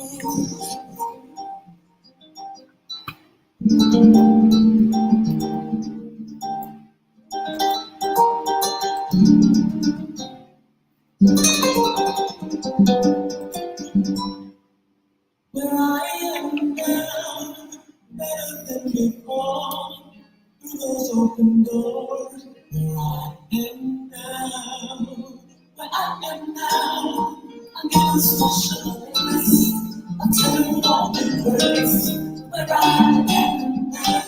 Where I am now, better than before. Through those open doors, where I am now, where I am now, I'm getting special place. I'm telling all the words, where I am now.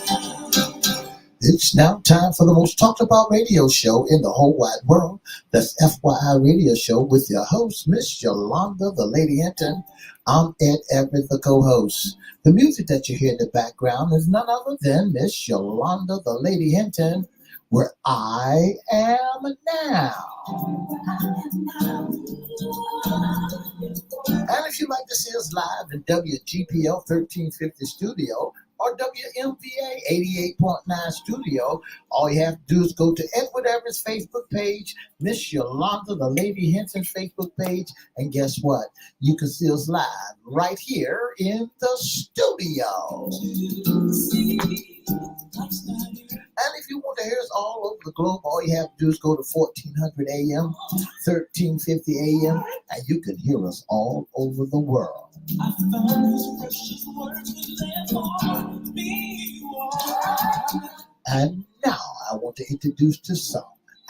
It's now time for the most talked about radio show in the whole wide world. That's FYI Radio Show with your host, Miss Yolanda, the Lady Hnton. I'm Ed Everett, the co-host. The music that you hear in the background is none other than Miss Yolanda, the Lady Hnton, where I am now. And if you'd like to see us live in WGPL 1350 studio or WMVA 88.9 studio, all you have to do is go to Edward Everett's Facebook page, Miss Yolanda, the Lady Hnton's Facebook page, and guess what? You can see us live right here in the studio. And if you want to hear us all over the globe, all you have to do is go to 1400 AM, 1350 AM, and you can hear us all over the world. I found these precious words for me. And now I want to introduce to some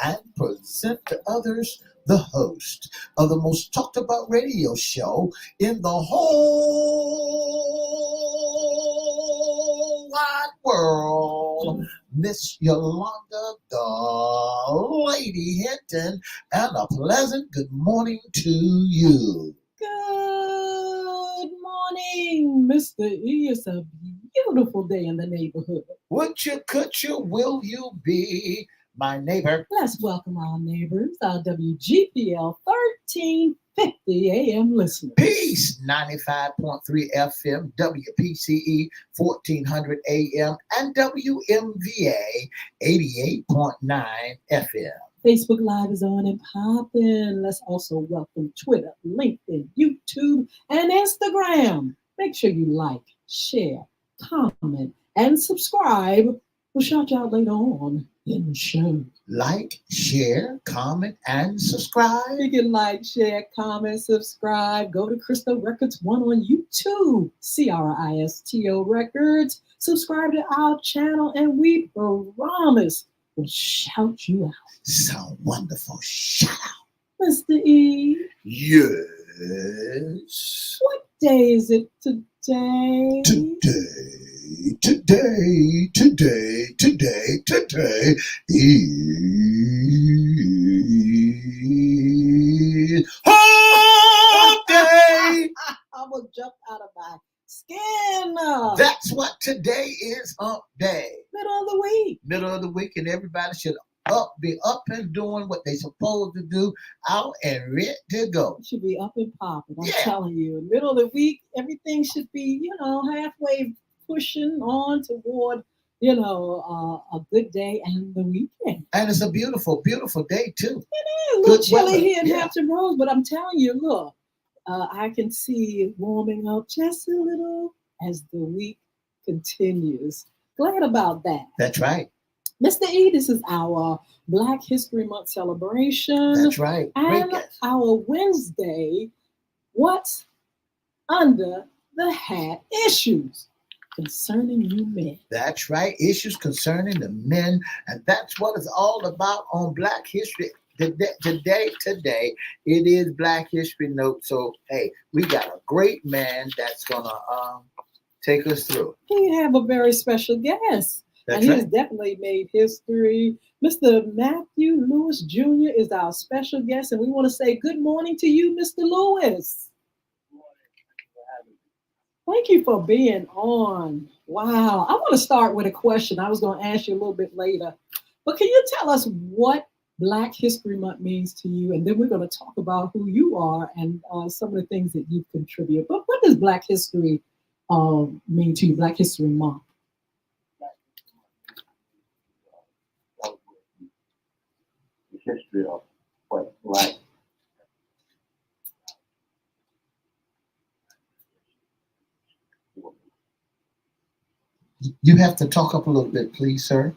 and present to others the host of the most talked about radio show in the whole wide world, Miss Yolanda, the Lady Hnton, and a pleasant good morning to you. Good morning, Mr. E. It's a beautiful day in the neighborhood. Would you, could you, will you be my neighbor? Let's welcome our neighbors, our WGPL 1350 AM listeners. Peace, 95.3 FM, WPCE 1400 AM, and WMVA 88.9 FM. Facebook Live is on and popping. Let's also welcome Twitter, LinkedIn, YouTube, and Instagram. Make sure you like, share, comment, and subscribe. We'll shout you out later on in the show. Like, share, comment, and subscribe. You can like, share, comment, subscribe. Go to Crystal Records 1 on YouTube. CRISTO Records. Subscribe to our channel, and we promise we'll shout you out. So wonderful. Shout out. Mr. E. Yes. What day is it today? Today is Hump Day. I will jump out of my skin. That's what today is, Hump Day. Middle of the week. Middle of the week, and everybody should be up and doing what they supposed to do, out and ready to go. It should be up and popping. I'm telling you, middle of the week, everything should be, halfway pushing on toward, a good day and the weekend. And it's a beautiful, beautiful day too. It is a little chilly here in Hampton Roads, but I'm telling you, look, I can see it warming up just a little as the week continues. Glad about that. That's right. Mr. E, this is our Black History Month celebration. That's right. And our Wednesday, What's Under the Hat issues concerning you men. That's right. Issues concerning the men. And that's what it's all about on Black History. Today, it is Black History Note. So, hey, we got a great man that's going to take us through. We have a very special guest. That's and he's definitely made history. Mr. Matthew Lewis Jr. is our special guest, and we want to say good morning to you, Mr. Lewis. Thank you for being on. Wow. I want to start with a question I was going to ask you a little bit later. But can you tell us what Black History Month means to you? And then we're going to talk about who you are and some of the things that you've contributed. But what does Black History mean to you, Black History Month? History of what Black You have to talk up a little bit, please, sir.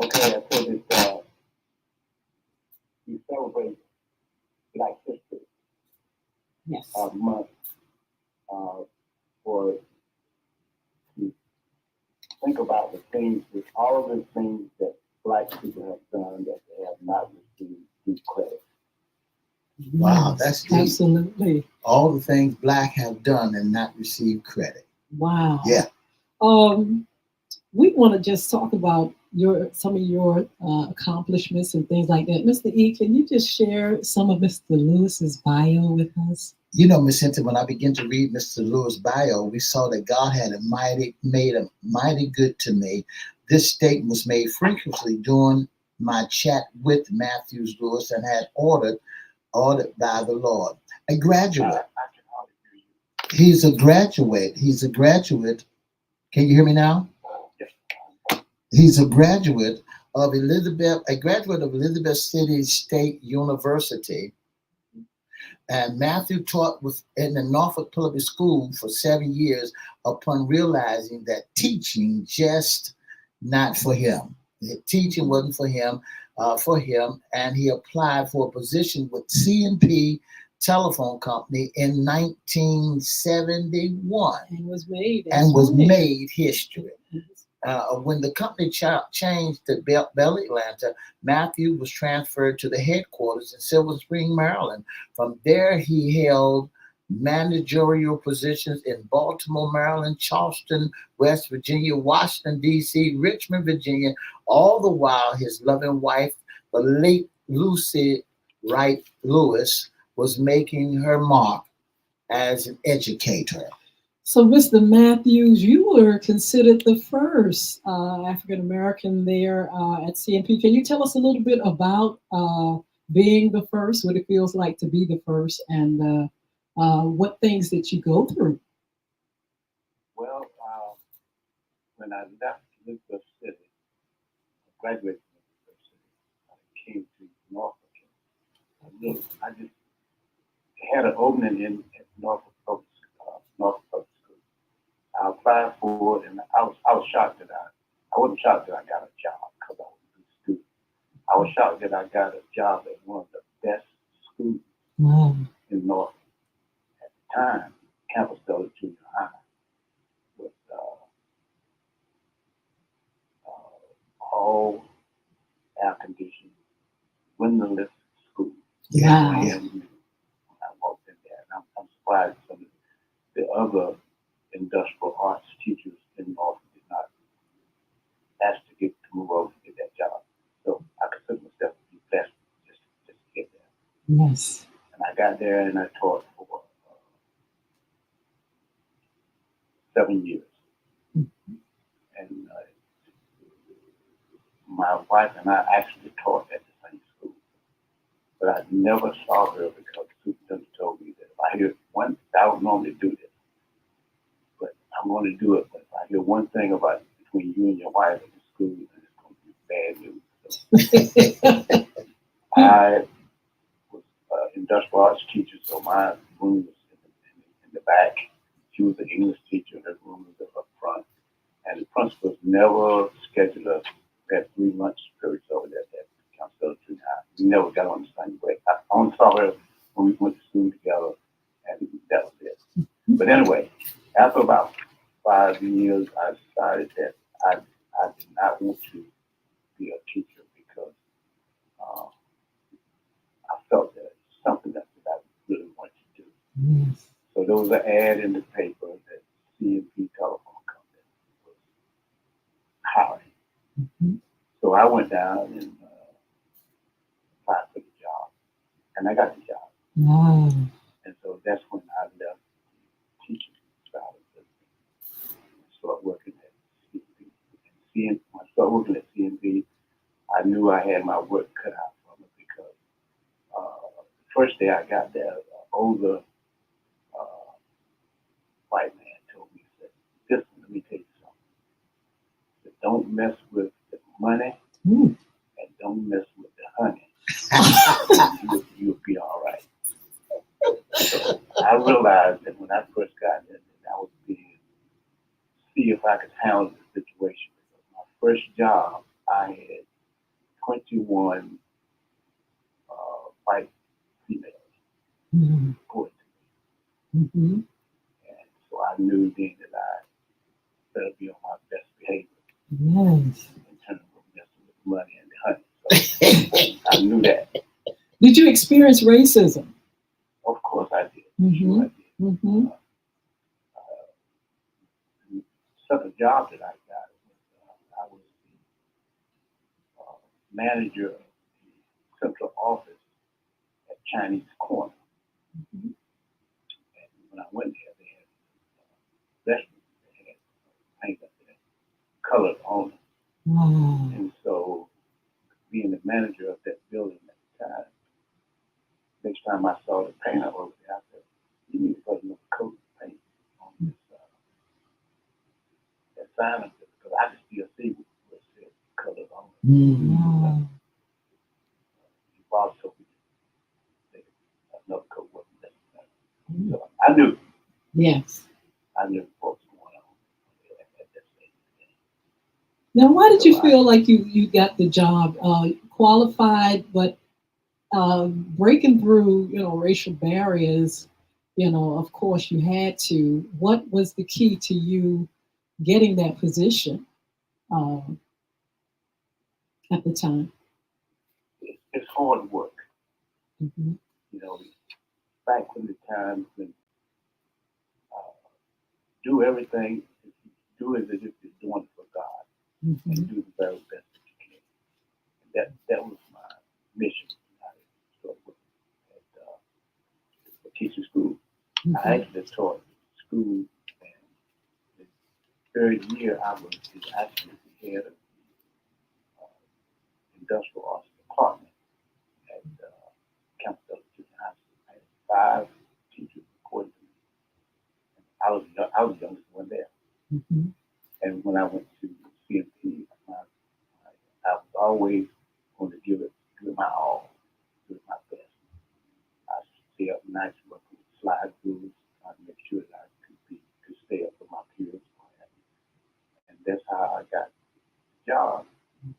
Okay, I said it, we celebrate Black History Yes. Month for to think about the things, with all of the things that Black people have done that they have not received due credit. Wow, that's deep. Absolutely. All the things Black have done and not received credit. Wow. Yeah. We want to just talk about some of your accomplishments and things like that. Mr. E, can you just share some of Mr. Lewis's bio with us? You know, Miss Hnton, when I began to read Mr. Lewis' bio, we saw that God had made a mighty good to me. This statement was made frequently during my chat with Matthews Lewis and had ordered by the Lord. A graduate. I can hardly hear you. He's a graduate. He's a graduate. Can you hear me now? Yes. He's a graduate of Elizabeth City State University. And Matthew taught in the Norfolk Public School for 7 years upon realizing that teaching just not for him. The teaching wasn't for him, and he applied for a position with C&P Telephone Company in 1971 And was made. made history. When the company changed to Bell Atlanta, Matthew was transferred to the headquarters in Silver Spring, Maryland. From there, he held managerial positions in Baltimore, Maryland, Charleston, West Virginia, Washington, D.C., Richmond, Virginia, all the while his loving wife, the late Lucy Wright Lewis, was making her mark as an educator. So, Mr. Matthews, you were considered the first African American there at CNP. Can you tell us a little bit about being the first, what it feels like to be the first, and what things that you go through? Well, when I left Elizabeth City, graduated from Elizabeth City, I came to Norfolk. I just had an opening in Norfolk Public School. I applied for it, and I was shocked that I wasn't shocked that I got a job because I was a good student. I was shocked that I got a job at one of the best schools in Norfolk. At the time, Campus Village Junior High was all air conditioned, windowless school. Yeah. And when I walked in there, and I'm surprised some of the other industrial arts teachers in Norfolk did not ask to move over to get that job. So I consider myself to be blessed just to get there. Yes. And I got there and I taught for 7 years. Mm-hmm. And my wife and I actually taught at the same school. But I never saw her because the superintendent told me that if I hear one, I would normally do this. But I'm going to do it. But if I hear one thing about between you and your wife at the school, then it's going to be bad news. So I was an industrial arts teacher, so my room was in the back. She was an English teacher, her room was up front. And the principals never scheduled us. We had 3 lunch periods over there at Council Junior High. We never got on the same way. I only saw her when we went to school together, and that was it. But anyway, after about 5 years, I decided that I did not want to be a teacher because I felt that it's something that I really wanted to do. Yes. So there was an ad in the paper that C&P Telephone Company was hiring. Mm-hmm. So I went down and applied for the job, and I got the job. Wow. And so that's when I left the teaching side of it and started working at C&P. When I started working at C&P, I knew I had my work cut out from it because the first day I got there, an older white man told me, he said, "Listen, let me tell you something. He said, don't mess with the money and don't mess with the honey. You'll be all right." So I realized that when I first got there, that I was being see if I could handle the situation. My first job, I had 21 white females reporting to me. Mm-hmm. And so I knew then that I better be on my best behavior. Yes. In terms of messing with money and honey. So I knew that. Did you experience racism? Of course I did. Mm-hmm. Sure I did. Mm-hmm. The second job that I got was I was the manager of the central office at Chinese Corner. Mm-hmm. And when I went there, they had restaurants that had paint up there, colored on them. Wow. And so, being the manager of that building at the time, next time I saw the painter over there, I said, "You need to put another coat of paint on this that sign up there, because I could still see what it said colored on it." Wow. The boss told me that another coat wasn't necessary. So I knew. Yes. I knew what was going on at that stage. Now, why did you feel like you got the job? Qualified, but breaking through, racial barriers, of course you had to. What was the key to you getting that position at the time? It's hard work. Mm-hmm. Back when the time when do everything, do it as if you're doing it for God, Mm-hmm. and do the very best that you can. That was my mission. I started with at the teaching school. Mm-hmm. I actually taught school, and the third year I was actually the head of the industrial arts department at Campus Junior High School. I had 5 teachers reporting to me. I was the youngest one there. Mm-hmm. And when I went to CMP, I was always going to give it my all, give it my best. I stay up nights working with slide rules, trying to make sure that I could stay up with my peers. And that's how I got the job.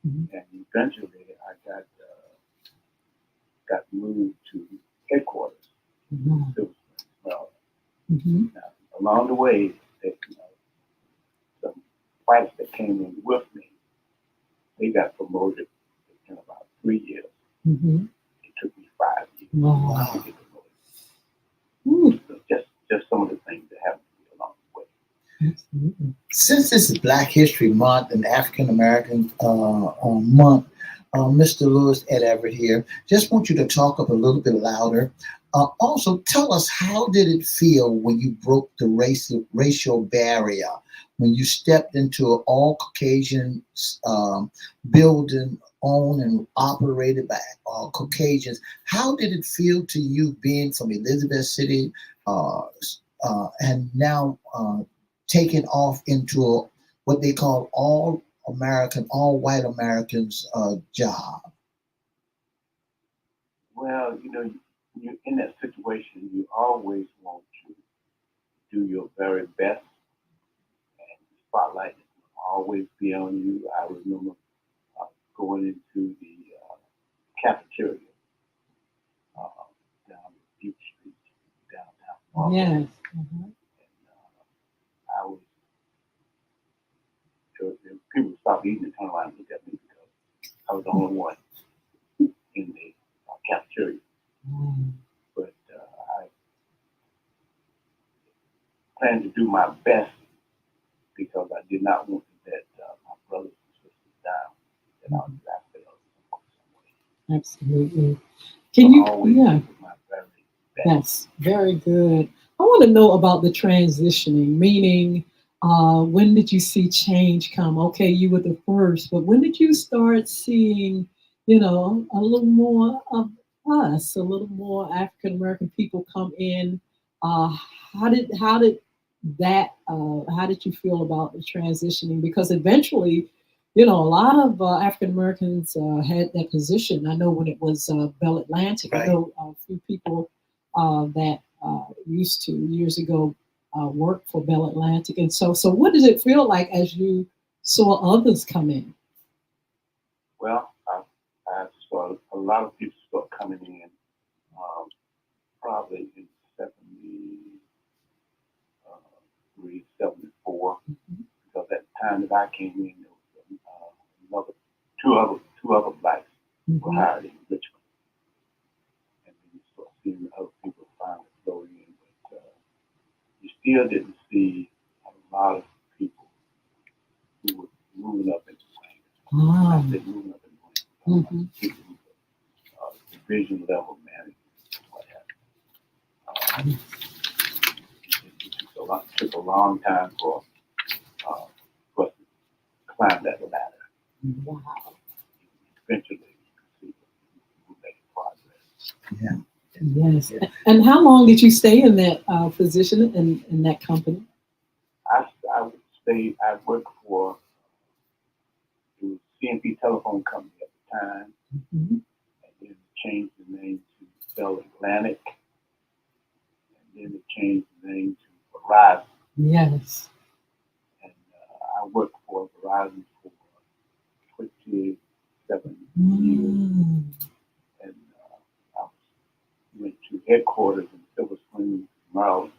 Mm-hmm. And eventually I got moved to headquarters. Mm-hmm. Well, Mm-hmm. now, along the way, some whites that came in with me, they got promoted in about 3 years. Mm-hmm. It took me 5 years Wow. to get promoted. So just some of the things that happened to me along the way. Absolutely. Since this is Black History Month and African American month, Mr. Lewis Ed Everett here, just want you to talk up a little bit louder. Also, tell us, how did it feel when you broke the racial barrier, when you stepped into an all Caucasian building owned and operated by Caucasians? How did it feel to you being from Elizabeth City and now taken off into what they call all white Americans job? Well, you're in that situation, you always want to do your very best, and the spotlight will always be on you. I remember going into the cafeteria down Beach Street, downtown. Yes. Mm-hmm. And I was, people would stop eating and turn around and look at me because I was the only one in the cafeteria. Mm-hmm. But I planned to do my best because I did not want to let my brothers and sisters down. That I was some way. Absolutely. Can you? Always Yeah. my very best. That's very good. I want to know about the transitioning, meaning when did you see change come? Okay, you were the first, but when did you start seeing, a little more of us, a little more African American people come in? How did that? How did you feel about the transitioning? Because eventually, a lot of African Americans had that position. I know when it was Bell Atlantic, Right. I know a few people that used to years ago work for Bell Atlantic. And so what did it feel like as you saw others come in? Well, I saw a lot of people start coming in, probably in 73, 74, because at the time that I came in, there was two other blacks were hired in Richmond. And then you start seeing other people finally flow in, but you still didn't see a lot of people who were moving up in the ranks. Wow. I said moving up in the ranks. People who were division level managers, what have you. It took a long time for us to climb that ladder. Wow. Eventually, you can see we make progress. Yeah. Yes. And how long did you stay in that position in that company? I would say I worked for the CNP telephone company at the time, and then changed the name to Bell Atlantic, and then it changed the name to Verizon. Yes. And I worked for Verizon for 27 years, and I went to headquarters in Silver Spring, Maryland,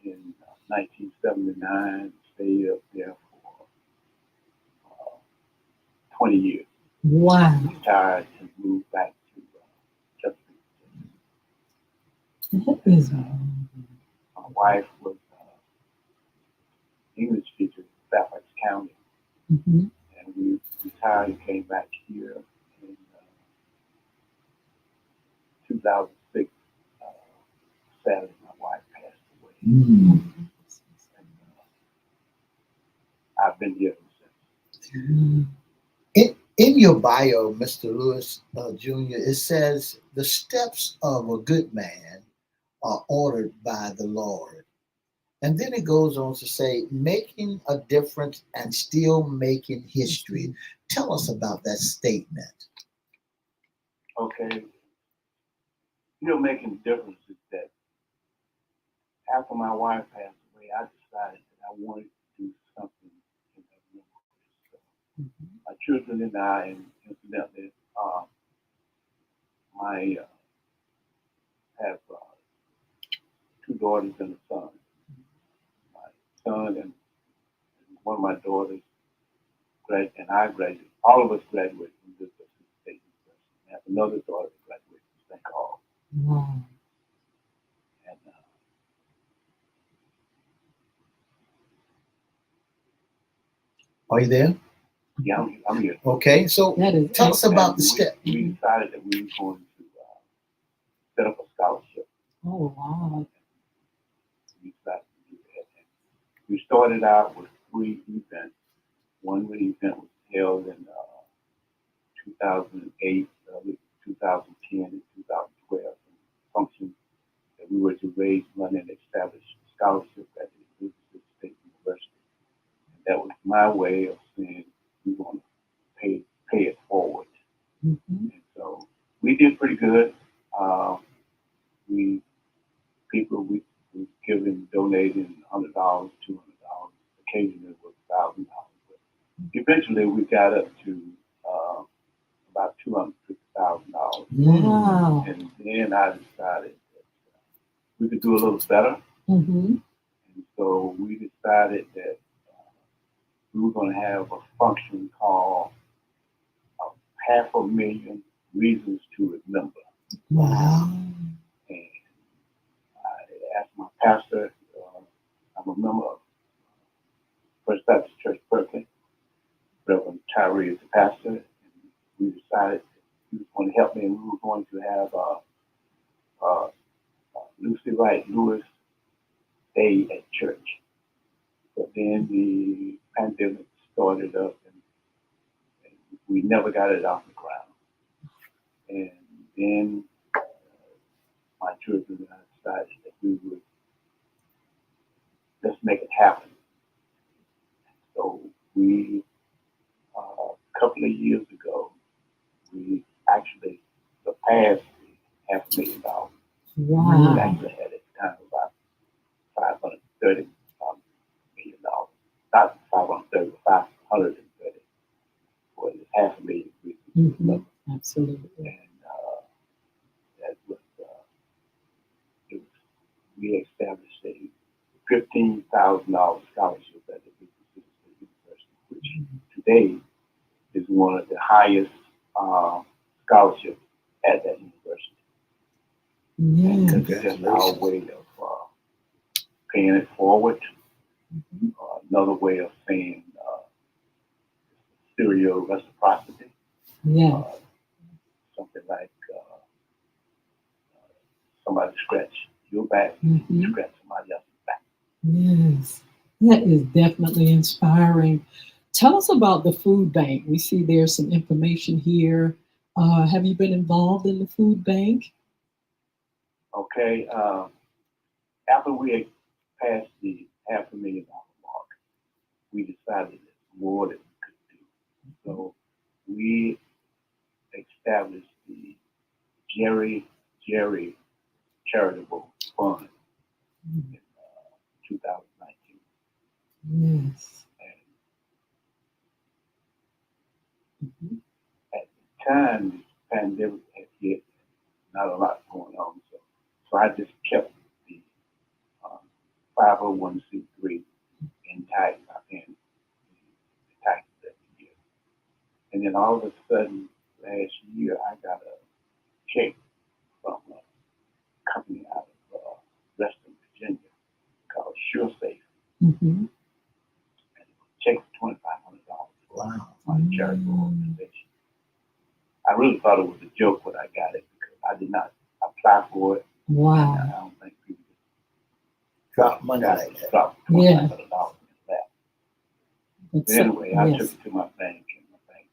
in 1979. Stayed up there for 20 years. Wow. Retired and moved back to Chesapeake. That is My wife was English teacher in Fairfax County, and we retired and came back here in 2006. Sadly, my wife passed away. And, I've been here ever since. In your bio, Mr. Lewis Jr., it says the steps of a good man are ordered by the Lord. And then it goes on to say, making a difference and still making history. Tell us about that statement. Okay. Making difference is that after my wife passed away, I decided that I wanted to do something in that neighborhood. My children and I, and incidentally, I have two daughters and a son. My son and one of my daughters and I graduated. All of us graduated from this State University. I have another daughter that graduated from St. Paul. wow. And Are you there? yeah, I'm here. Okay, so tell us about the step. We decided that we were going to set up a scholarship. Oh, wow. We decided to do that. And we started out with 3 events. One event was held in 2008, 2010, and 2012. Function that we were to raise money and establish scholarship at the Mississippi State University. And that was my way of saying we want to pay it forward. And so we did pretty good. We given donating $100, $200. Occasionally it was $1,000. But eventually we got up to about $250,000. Wow. And then I decided that we could do a little better. And so we decided that we were going to have a function called 500,000 Reasons to Remember. Wow. And I asked my pastor, I'm a member of First Baptist Church Berkeley, Reverend Tyree is the pastor, and we decided he was going to help me, and we were going to have Lucy Wright Lewis Day at church. But then the pandemic started up, and we never got it off the ground. And then my children and I decided that we would just make it happen. So we, a couple of years ago, we actually surpassed the $500,000. Wow. We actually had at the time about $500,000. 130. Well, it's half a million. Absolutely. And that was, we established a $15,000 scholarship at the Mississippi State University, which today is one of the highest scholarships at that university. Yeah. And it's just our way of paying it forward. Another way of saying serial reciprocity. Yeah. Something like somebody scratch your back, you scratch somebody else's back. Yes, that is definitely inspiring. Tell us about the food bank. We see there's some information here. Have you been involved in the food bank? Okay. After we had passed the $500,000 mark, we decided there's more that we could do. So we established the Jerry Charitable Fund in 2019. Yes. And at the time, the pandemic had hit, not a lot going on. So I just kept the 501c3 intact and the taxes every year. And then all of a sudden, last year, I got a check from a company out of Western Virginia called SureSafe. Mm-hmm. And it was a check for $2,500 for my charitable organization. I really thought it was a joke when I got it because I did not apply for it. Wow. And I don't think people Drop money like that. dropped Yeah. $2,500 in that. But anyway, I took it to my bank, and my bank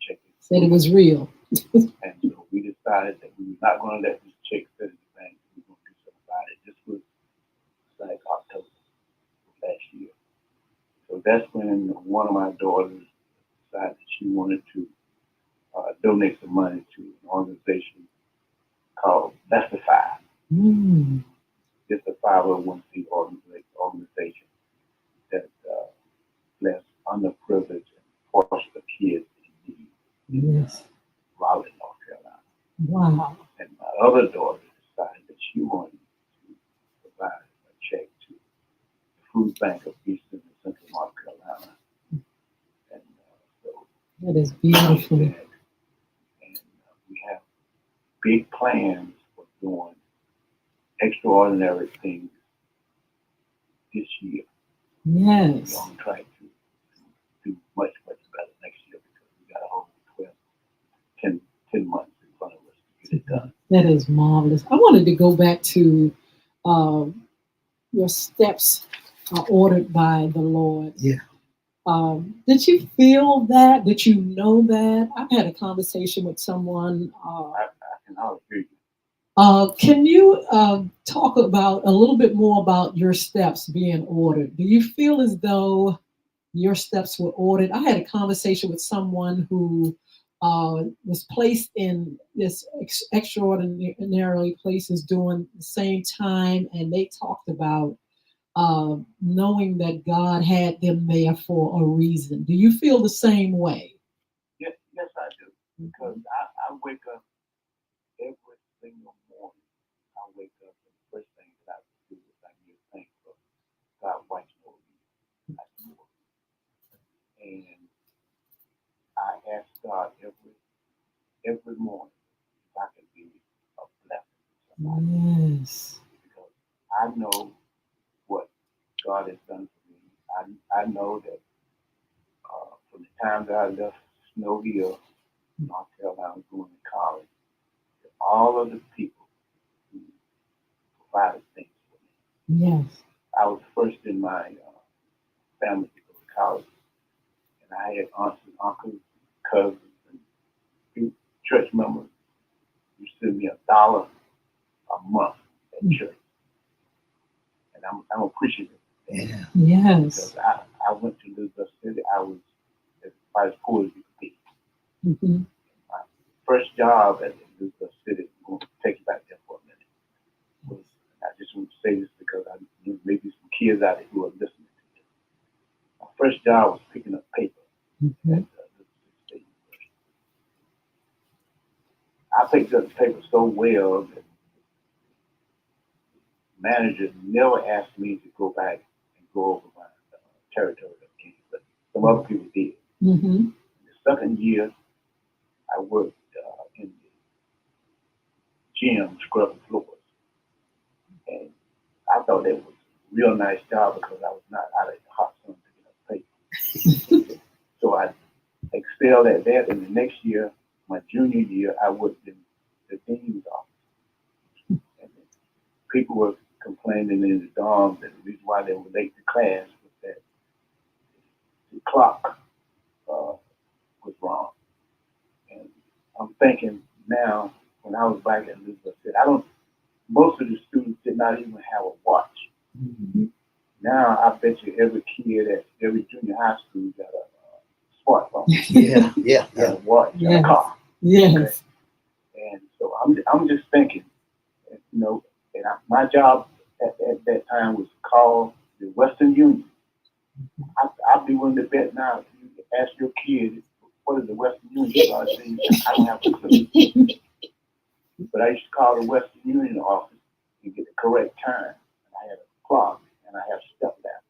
check it. Said it was real. And so we decided that we were not going to let this check sit in the bank. We were going to do something about it. This was like October of last year. So that's when one of my daughters decided that she wanted to donate some money to an organization called Testify. It's a 501c organization that bless underprivileged and foster kids in need in Raleigh, North Carolina. Wow. And my other daughter decided that she wanted to provide a check to the Food Bank of Eastern and Central North Carolina. And so that is beautiful. And we have big plans for doing extraordinary things this year. Yes. We're on track to do much better next year because we got a whole 10 months in front of us to get it done. That is marvelous. I wanted to go back to your steps are ordered by the Lord. Yeah. Did you feel that? Did you know that? I've had a conversation with someone. I can hardly hear you. Can you talk about a little bit more about your steps being ordered? Do you feel as though your steps were ordered? I had a conversation with someone who was placed in this extraordinarily places during the same time, and they talked about knowing that God had them there for a reason. Do you feel the same way? Yes, I do. Because I wake up every single morning. I wake up and the first thing that I do is I give thanks for God watching over me. And I ask God every morning if I can be a blessing to somebody. Yes. Because I know what God has done for me. I know that from the time that I left Snow Hill, North Carolina, going to college, that all of the people who provided things for me. Yes. I was first in my family to go to college, and I had aunts and uncles, cousins, and few church members who sent me $1 a month at church, and I'm appreciative. Yeah. Yes. Because I went to Elizabeth City. I was about as poor as you could be. Mm-hmm. My first job at Elizabeth City, I'm going to take you back there for a minute, was, I just want to say this because I knew maybe some kids out there who are listening to this. My first job was picking up Mhm. at the State University. I picked up the paper so well that the manager never asked me to go back and go over my territory again, but some other people did. Mm-hmm. The second year, I worked in the gym scrubbing floors, and I thought that was a real nice job because I was not out of the hot sun picking up paper. So I excelled at that, and the next year, my junior year, I worked in the dean's office. And people were complaining in the dorms that the reason why they were late to class was that the clock was wrong. And I'm thinking now, when I was back at Elizabeth, I don't. Most of the students did not even have a watch. Mm-hmm. Now I bet you every kid at every junior high school got a smartphone. Yeah. Got a watch, got a car. Yes. Okay? And so I'm just thinking, and my job at that time was to call the Western Union. I'd be willing to bet now if you ask your kid what is the Western Union, I don't have a clue. But I used to call the Western Union office and get the correct time. And I had a clock and I had a step ladder.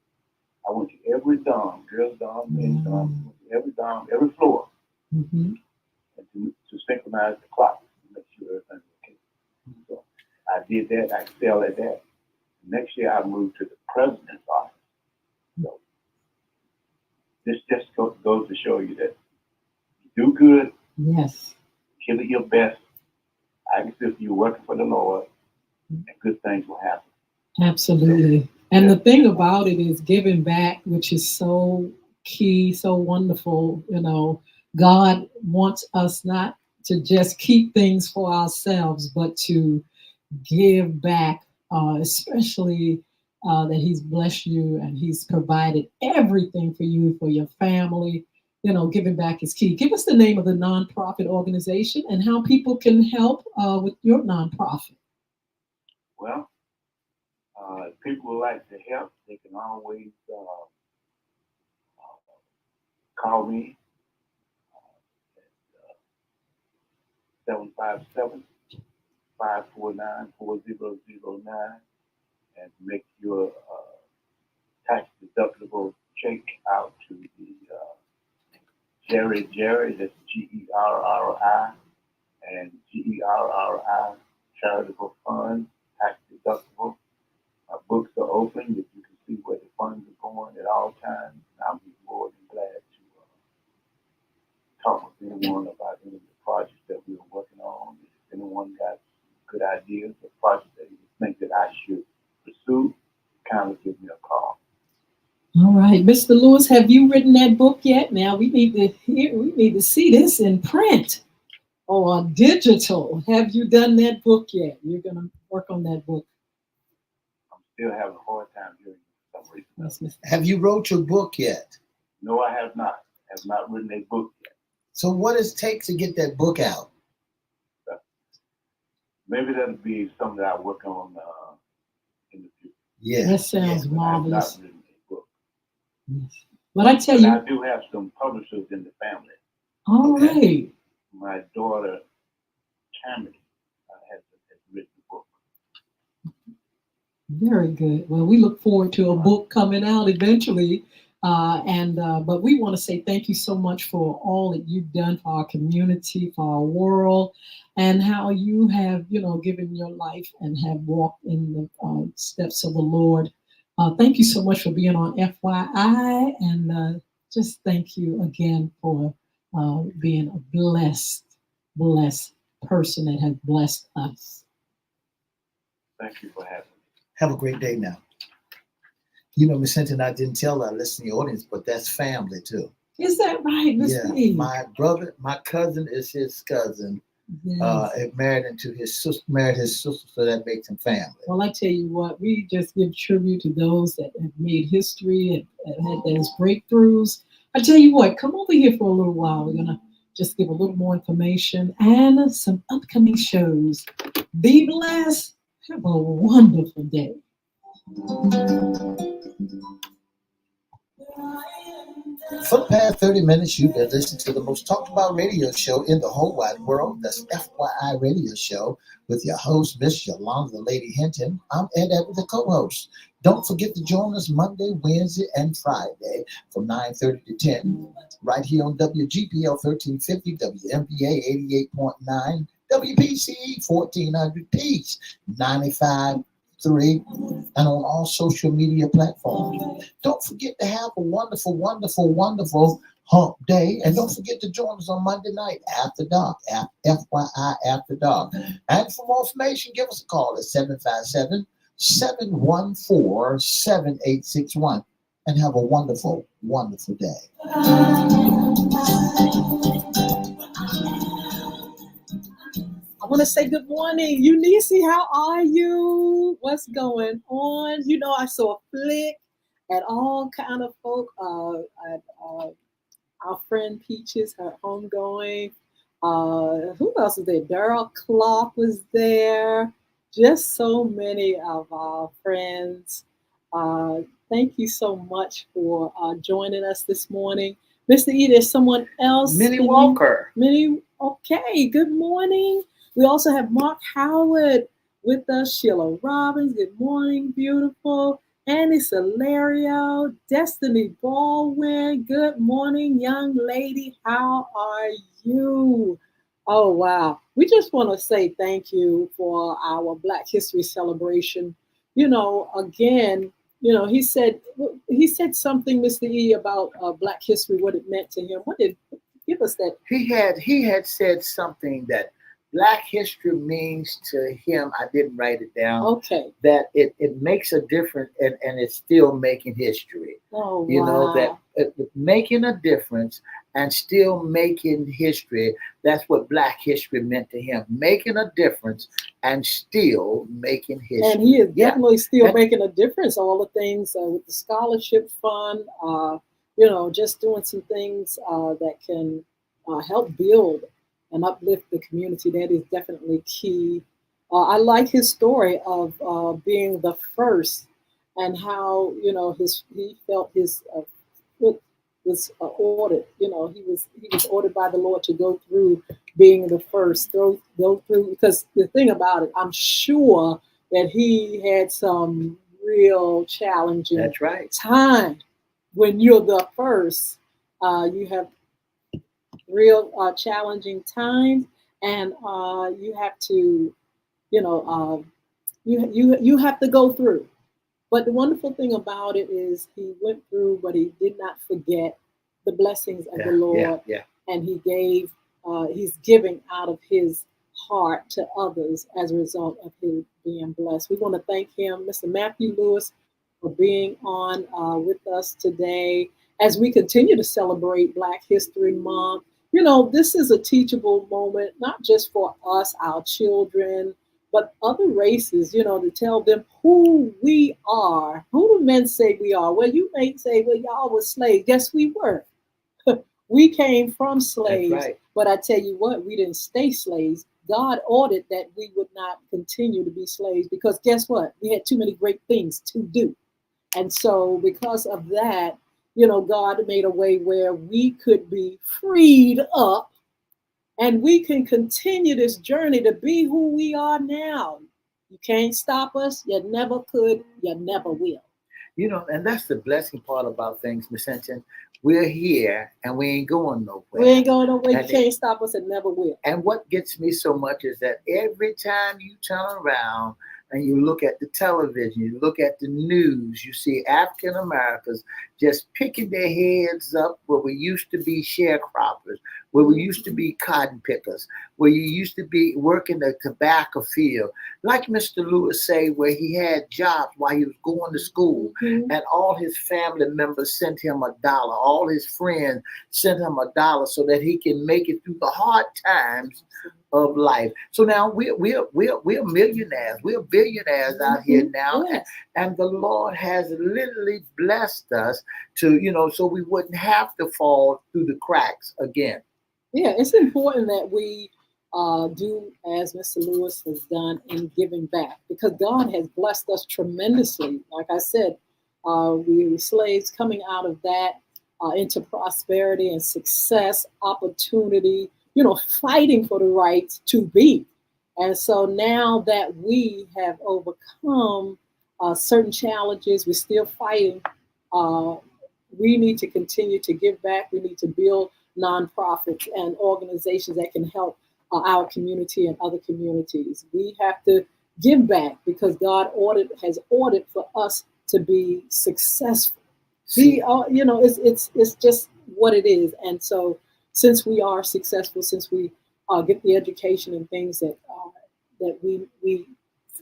I went to every dorm, girls' dorm, men's dorm, every dorm, every floor, Mm-hmm. and to synchronize the clock to make sure everything was okay. So I did that. I excelled at that. Next year I moved to the president's office. So this just goes to show you that you do good, Yes. give it your best. I can see you're working for the Lord, and good things will happen. Absolutely. And the thing about it is giving back, which is so key, so wonderful. God wants us not to just keep things for ourselves, but to give back, especially that He's blessed you and He's provided everything for you, for your family. Giving back is key. Give us the name of the nonprofit organization and how people can help with your nonprofit. Well, if people would like to help, they can always call me at 757-549-4009 and make your tax deductible check out to the Jerry, that's Gerri, and Gerri charitable fund, tax deductible. Books are open. You can see where the funds are going at all times. And I'll be more than glad to talk with anyone about any of the projects that we are working on. If anyone got good ideas or projects that you think that I should pursue, kindly give me a call. All right, Mr. Lewis, have you written that book yet? Now we need to see this in print or digital. Have you done that book yet? You're gonna work on that book. I'm still having a hard time hearing you for some reason. Yes, Mr. Have you wrote your book yet? No, I have not. I have not written a book yet. So what does it take to get that book out? Maybe that'll be something that I work on in the future. Yeah. That sounds But I have marvelous. not written a book. Yes. But I tell But you, I do have some publishers in the family. all Okay. right. My daughter, Tammy, has written a book. Very good. Well, we look forward to a book coming out eventually. But we want to say thank you so much for all that you've done for our community, for our world, and how you have, given your life and have walked in the steps of the Lord. Thank you so much for being on FYI, and just thank you again for being a blessed person that has blessed us. Thank you for having me. Have a great day now. Miss Hnton, I didn't tell our listening audience, but that's family too. Is that right, Miss Yeah, my brother, my cousin is his cousin. Yes. Married his sister, so that makes him family. Well, I tell you what, we just give tribute to those that have made history and had those breakthroughs. I tell you what, come over here for a little while. We're gonna just give a little more information and some upcoming shows. Be blessed. Have a wonderful day. For the past 30 minutes, you've been listening to the most talked about radio show in the whole wide world. That's FYI Radio Show with your host, Miss Yolanda, the Lady Hnton. I'm Ed Everett, the co-host. Don't forget to join us Monday, Wednesday, and Friday from 9:30 to 10 right here on WGPL 1350, WMPA 88.9, WPCE 1400 Peace 95.3, and on all social media platforms. Don't forget to have a wonderful, wonderful, wonderful hump day. And don't forget to join us on Monday night after dark, at FYI After Dark. And for more information, give us a call at 757-714-7861. And have a wonderful, wonderful day. I want to say good morning. Eunice, how are you? What's going on? You know, I saw a flick at all kind of folk. Our friend Peaches, her homegoing. Who else was there? Daryl Clark was there. Just so many of our friends. Thank you so much for joining us this morning. Mr. E, there's someone else. Minnie Walker. Minnie, okay, good morning. We also have Mark Howard with us, Sheila Robbins, good morning, beautiful. Annie Solario, Destiny Baldwin, good morning, young lady. How are you? Oh, wow. We just want to say thank you for our Black History celebration. You know, again, you know, he said something, Mr. E, about Black history, what it meant to him. What did give us that? He had said something that Black history means to him. I didn't write it down. Okay. That it makes a difference and it's still making history. Oh, you wow. know, that making a difference and still making history. That's what Black history meant to him. Making a difference and still making history. And he is definitely still making a difference. All the things with the scholarship fund, you know, just doing some things that can help build and uplift the community. That is definitely key. I like his story of being the first and how, you know, he felt his foot was ordered. You know, he was ordered by the Lord to go through being the first, go through, because the thing about it, I'm sure that he had some real challenging time. When you're the first, you have real challenging times, and you have to, you know, you have to go through. But the wonderful thing about it is he went through, but he did not forget the blessings of the Lord, and he gave. He's giving out of his heart to others as a result of his being blessed. We want to thank him, Mr. Matthew Lewis, for being on with us today as we continue to celebrate Black History Month. You know, this is a teachable moment, not just for us, our children, but other races, you know, to tell them who we are. Who do men say we are? Well, you may say, well, y'all were slaves. Yes, we were. We came from slaves. But I tell you what, we didn't stay slaves. God ordered that we would not continue to be slaves because guess what? We had too many great things to do. And so because of that, you know, God made a way where we could be freed up and we can continue this journey to be who we are now. You can't stop us. You never could. You never will. You know, and that's the blessing part about things, Miss Hnton. We're here and we ain't going nowhere. We ain't going nowhere. You can't stop us and never will. And what gets me so much is that every time you turn around and you look at the television, you look at the news, you see African Americans just picking their heads up where we used to be sharecroppers, where we used to be cotton pickers, where you used to be working the tobacco field. Like Mr. Lewis say, where he had jobs while he was going to school, and all his family members sent him $1. All his friends sent him $1 so that he can make it through the hard times of life. So now we're millionaires. We're billionaires out here now. Yes. And the Lord has literally blessed us to, you know, so we wouldn't have to fall through the cracks again. Yeah, it's important that we do as Mr. Lewis has done in giving back because God has blessed us tremendously. Like I said, We were slaves coming out of that into prosperity and success, opportunity, fighting for the right to be. And so now that we have overcome certain challenges, we're still fighting. We need to continue to give back. We need to build nonprofits and organizations that can help our community and other communities. We have to give back because God has ordered for us to be successful. It's just what it is. And so, since we are successful, since we get the education and things that we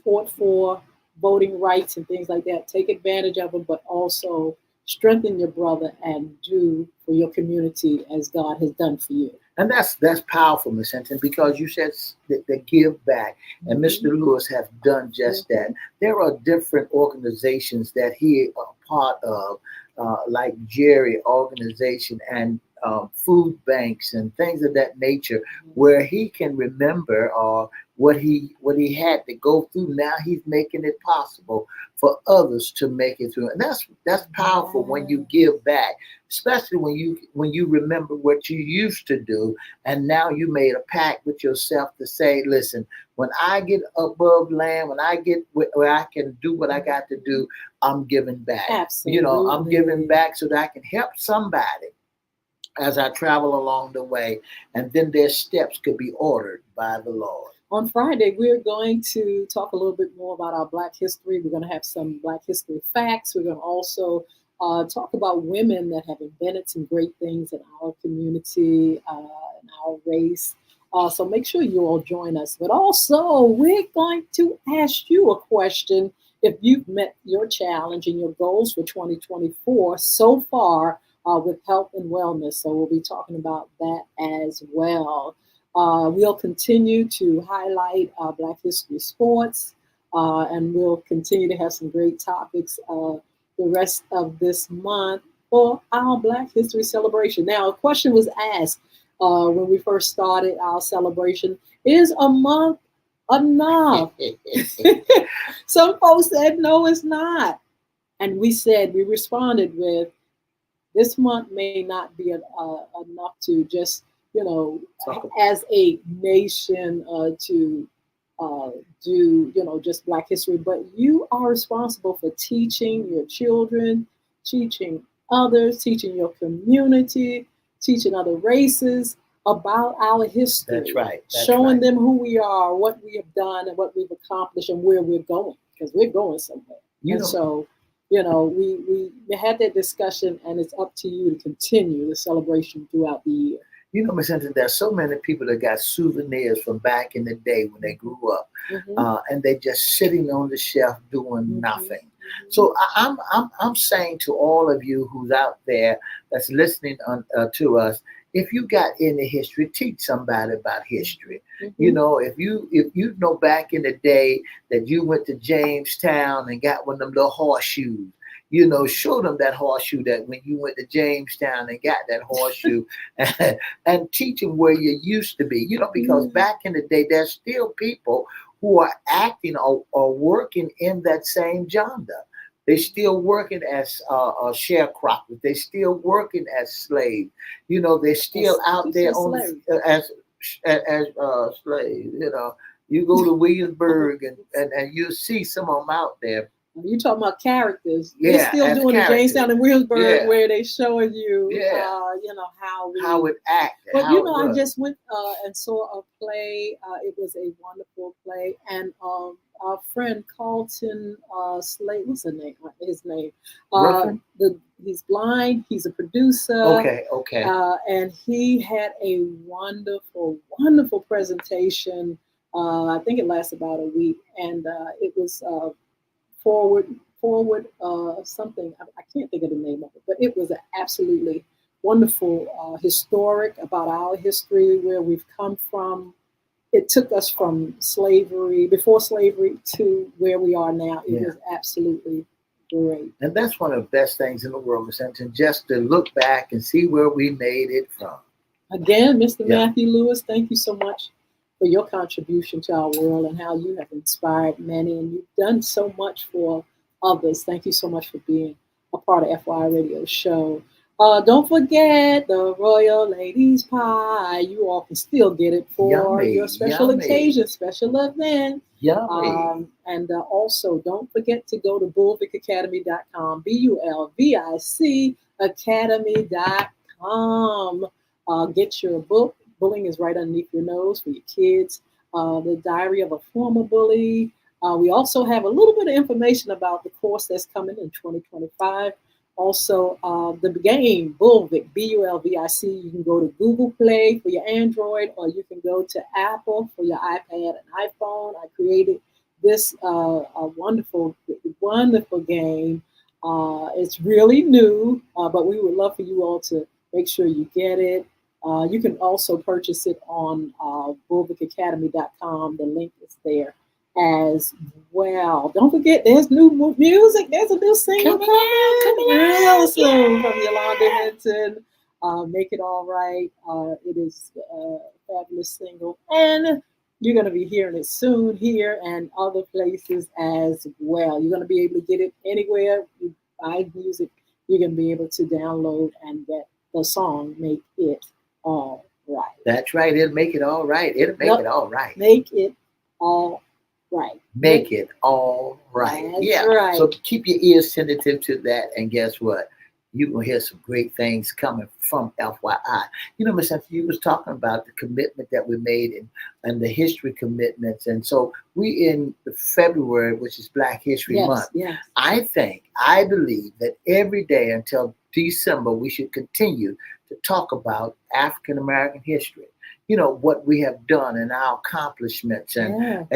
fought for, voting rights and things like that, take advantage of them, but also strengthen your brother and do for your community as God has done for you. And that's powerful, Ms. Hnton, because you said that give back, and Mr. Lewis have done just that. There are different organizations that he is a part of, like Jerry organization and food banks and things of that nature, where he can remember what he had to go through. Now he's making it possible for others to make it through, and that's powerful when you give back, especially when you remember what you used to do, and now you made a pact with yourself to say, listen, when I get above land, when I get where I can do what I got to do, I'm giving back. Absolutely. I'm giving back so that I can help somebody as I travel along the way, and then their steps could be ordered by the Lord. On Friday, we're going to talk a little bit more about our Black history. We're going to have some Black history facts. We're going to also talk about women that have invented some great things in our community, in our race. So make sure you all join us. But also, we're going to ask you a question. If you've met your challenge and your goals for 2024 so far with health and wellness. So we'll be talking about that as well. We'll continue to highlight Black History sports, and we'll continue to have some great topics the rest of this month for our Black History celebration. Now, a question was asked when we first started our celebration: is a month enough? Some folks said, no, it's not. And we responded with, this month may not be enough to just, as a nation to do, just Black history, but you are responsible for teaching your children, teaching others, teaching your community, teaching other races about our history. That's right. Showing them who we are, what we have done, and what we've accomplished, and where we're going, because we're going somewhere. So, we had that discussion, and it's up to you to continue the celebration throughout the year. Ms. Hnton, there's so many people that got souvenirs from back in the day when they grew up, and they're just sitting on the shelf doing nothing. So I'm saying to all of you who's out there that's listening to us, if you got any history, teach somebody about history. If you know back in the day that you went to Jamestown and got one of them little horseshoes, show them that horseshoe that when you went to Jamestown and got that horseshoe, and teach them where you used to be, because back in the day, there's still people who are acting or working in that same genre. They're still working as sharecroppers. They're still working as slaves. They're still out there as slaves. You go to Williamsburg and you see some of them out there. You're talking about characters. They're still doing the Jamestown and Williamsburg where they showing you, how it acted. But I just went and saw a play. It was a wonderful play, and our friend Carlton Slade, what's his name? He's blind. He's a producer. Okay. And he had a wonderful, wonderful presentation. I think it lasted about a week, and it was forward something. I can't think of the name of it, but it was absolutely wonderful, historic about our history, where we've come from. It took us from before slavery, to where we are now. It was absolutely great. And that's one of the best things in the world, Ms. Hnton, just to look back and see where we made it from. Again, Mr. Matthew Lewis, thank you so much for your contribution to our world and how you have inspired many, and you've done so much for others. Thank you so much for being part of FYI Radio Show. Don't forget the Royal Ladies Pie. You all can still get it for Yummy, your special yummy. occasion, special event. Yummy. And also, don't forget to go to bulvicacademy.com, BULVIC academy.com. Get your book. Bullying is right underneath your nose for your kids. The Diary of a Former Bully. We also have a little bit of information about the course that's coming in 2025. Also, the game, Bulvic, BULVIC. You can go to Google Play for your Android, or you can go to Apple for your iPad and iPhone. I created this a wonderful, wonderful game. It's really new, but we would love for you all to make sure you get it. You can also purchase it on bulvicacademy.com. The link is there as well. Don't forget, there's new music. There's a new single coming real soon from Yolanda Hnton. Make It All Right. It is a fabulous single, and you're going to be hearing it soon here and other places as well. You're going to be able to get it anywhere you buy music. You're going to be able to download and get the song Make It All Right. That's right. It'll make it all right. It'll make it all right. Make it all right. Make it all right. That's right. So keep your ears sensitive to that. And guess what? You're going to hear some great things coming from FYI. You know, Miss Anthony, you was talking about the commitment that we made and the history commitments. And so we in February, which is Black History Month. Yes. I believe that every day until December, we should continue to talk about African American history. You know, what we have done and our accomplishments and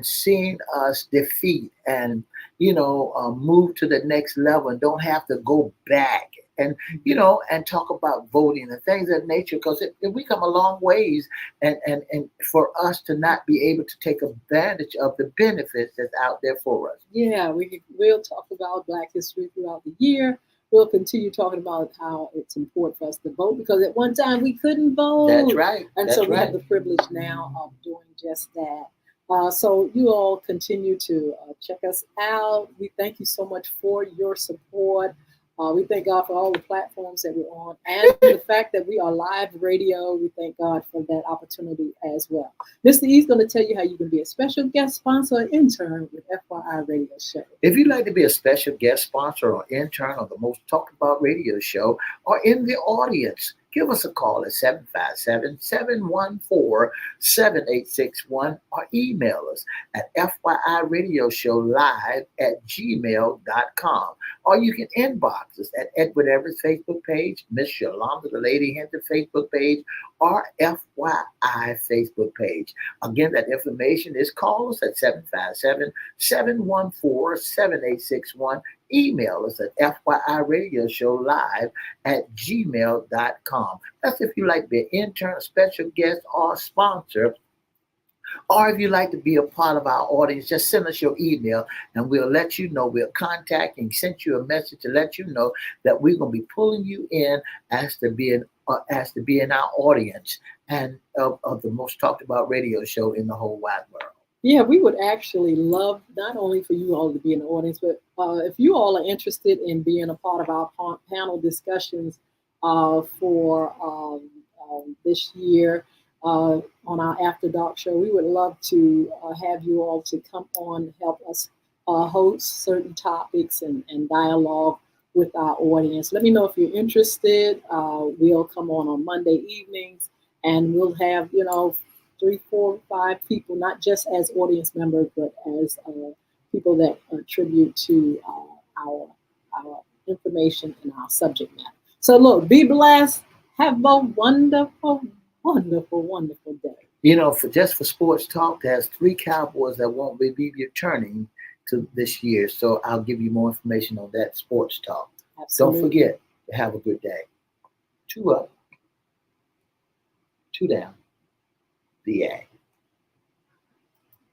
seeing us defeat and, move to the next level and don't have to go back and, and talk about voting and things of that nature, because we come a long ways and for us to not be able to take advantage of the benefits that's out there for us. Yeah, we'll talk about Black history throughout the year. We'll continue talking about how it's important for us to vote, because at one time we couldn't vote. That's right. And so we have the privilege now of doing just that. So you all continue to check us out. We thank you so much for your support. We thank God for all the platforms that we're on and the fact that we are live radio. We thank God for that opportunity as well. Mr. E is going to tell you how you can be a special guest sponsor or intern with FYI Radio Show. If you'd like to be a special guest sponsor or intern on the Most Talked About Radio Show or in the audience, give us a call at 757-714-7861 or email us at FYIRadiosHowLive@gmail.com. Or you can inbox us at Edward Everett's Facebook page, Miss Yolanda the Lady Hnton Facebook page, or FYI Facebook page. Again, that information is call us at 757-714-7861. Email us at FYIRadiosHowLive@gmail.com. That's if you like to be an intern, special guest, or sponsor. Or if you'd like to be a part of our audience, just send us your email and we'll let you know. We'll contact and send you a message to let you know that we're going to be pulling you in as to be in our audience and of the Most Talked About Radio Show in the whole wide world. Yeah, we would actually love not only for you all to be in the audience, but if you all are interested in being a part of our panel discussions for this year on our After Dark show, we would love to have you all to come on, help us host certain topics and dialogue with our audience. Let me know if you're interested. We'll come on Monday evenings, and we'll have, 3, 4, 5 people, not just as audience members, but as people that contribute to our information and our subject matter. So look, be blessed. Have a wonderful, wonderful, wonderful day. For sports talk, there's 3 Cowboys that won't be returning to this year. So I'll give you more information on that sports talk. Absolutely. Don't forget to have a good day. 2 up, 2 down. The A.